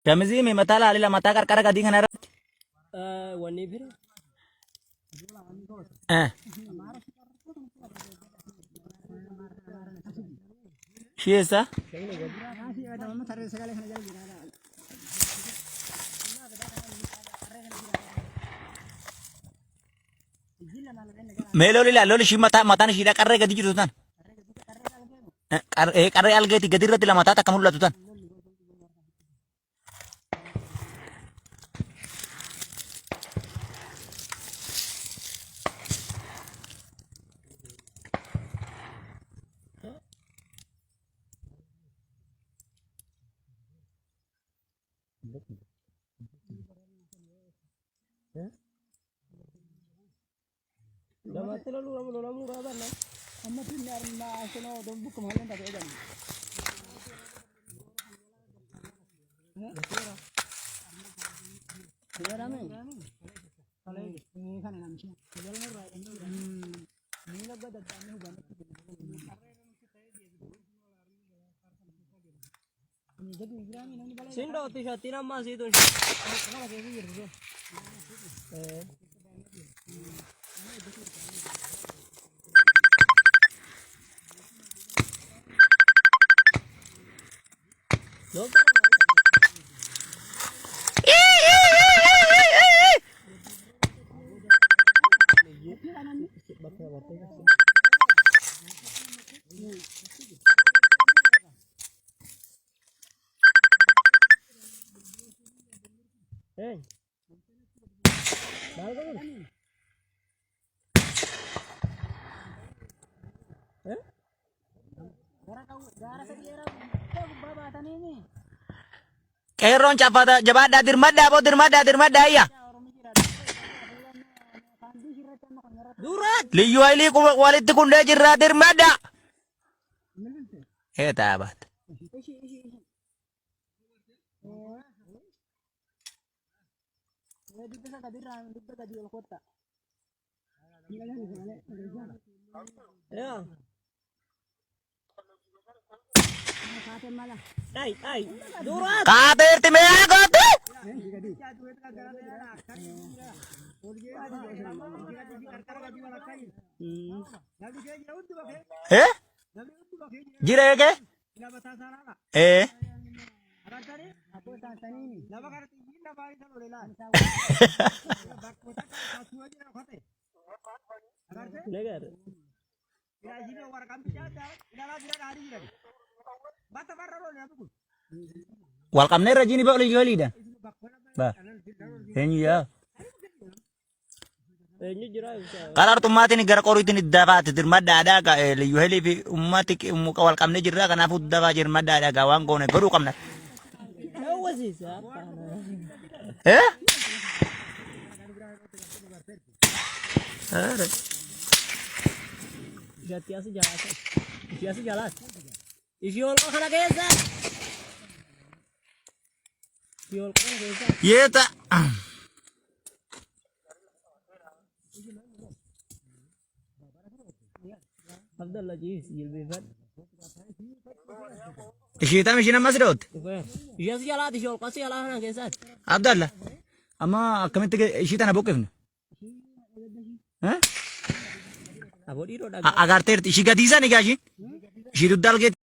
Shamizii mi mataa laalila mataa qarqara gadii kanarra. Wanni bira. Shiisa. Mee loli shi mataan shiidha qarree gadi jiru tan. Qarree algeeti gadi irratti lama taata akka mul'atu tan. Dapat lalu kabar lah. Amma pun na sono dom buku mahalan tak ada. Ya ramai. Kalau ini kan namanya. Jalan murah. Ini lagi ada tamu banyak. Sindo tisha tina masih itu. Hey. Qeerroon caffata jabaadhaa dirmadhaa ayya. Liyyuu haylii walitti kundee jirraa dirmadhaa. Taabat. Ya. Durat. Kaateerti mee goote. Jiree kee? Negar. Wal qabnee irra jiini ba'u liyyuu hayliidhaan. Eenyu yaa? Eenyu jira. Qaraartummaatiin gara qoriitiin iddafaati dirmadhaadhaa liyyuu haylii fi ummati wal qabnee jirraa kanaafuu iddafaa dirmadhaadhaa waan goone godhuu qabna. Jatiasi jalan. Isiol kok kana kesa. Isiol kok kesa. Yeta. Abdullah ji silbifat. Ishita mishina masroot. Isiol jalan isiol kok jalan kana kesa. Abdullah. Amma akkamitti ishita na boqqifne? Abodi roda. Agarteerti ishii gadiisa ni gaashin. Ishii duddaal geetti.